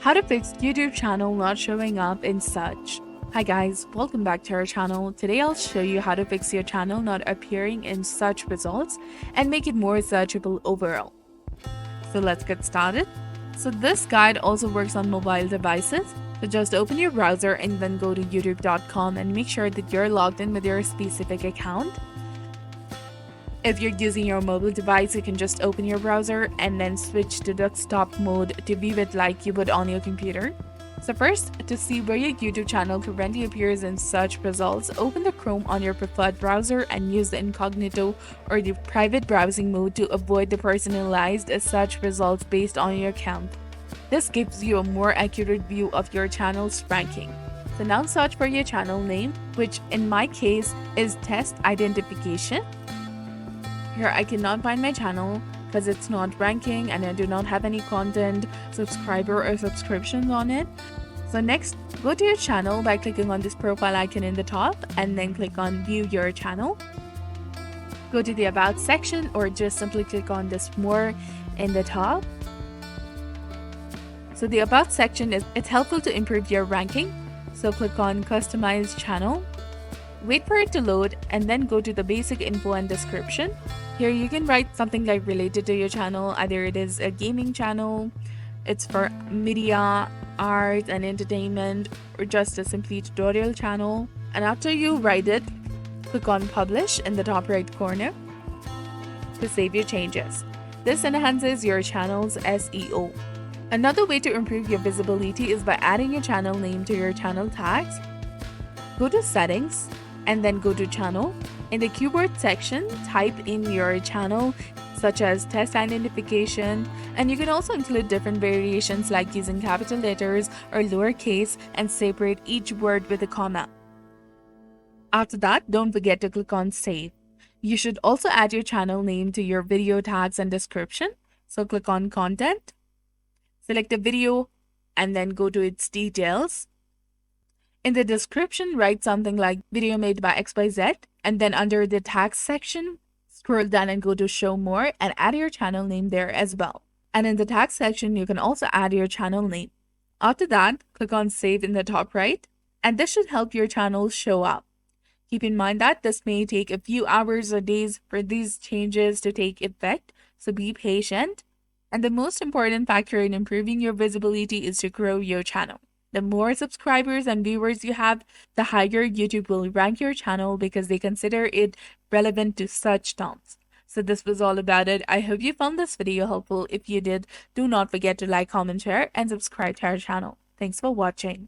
How to fix YouTube channel not showing up in search. Hi guys, welcome back to our channel. Today I'll show you how to fix your channel not appearing in search results and make it more searchable overall. So let's get started. So this guide also works on mobile devices. So just open your browser and then go to youtube.com and make sure that you're logged in with your specific account. If you're using your mobile device, you can just open your browser and then switch to desktop mode to view it like you would on your computer. So first, to see where your YouTube channel currently appears in search results, open the Chrome on your preferred browser and use the incognito or the private browsing mode to avoid the personalized search results based on your account. This gives you a more accurate view of your channel's ranking. So now search for your channel name, which in my case is Test Identification. Here I cannot find my channel because it's not ranking and I do not have any content, subscriber or subscriptions on it. So next, go to your channel by clicking on this profile icon in the top and then click on View Your Channel. Go to the About section or just simply click on this More in the top. So the About section it's helpful to improve your ranking. So click on Customize Channel. Wait for it to load and then go to the basic info and description. Here you can write something like related to your channel, either it is a gaming channel, it's for media, art and entertainment, or just a simply tutorial channel. And after you write it, click on Publish in the top right corner to save your changes. This enhances your channel's SEO. Another way to improve your visibility is by adding your channel name to your channel tags. Go to Settings and then go to Channel. In the keyword section, type in your channel such as Test Identification, and you can also include different variations like using capital letters or lowercase and separate each word with a comma. After that, don't forget to click on Save. You should also add your channel name to your video tags and description. So click on Content, select a video, and then go to its details. In the description, write something like video made by XYZ, and then under the tags section, scroll down and go to Show More and add your channel name there as well. And in the tags section, you can also add your channel name. After that, click on Save in the top right, and this should help your channel show up. Keep in mind that this may take a few hours or days for these changes to take effect, so be patient. And the most important factor in improving your visibility is to grow your channel. The more subscribers and viewers you have, the higher YouTube will rank your channel because they consider it relevant to search terms. So this was all about it. I hope you found this video helpful. If you did, do not forget to like, comment, share, and subscribe to our channel. Thanks for watching.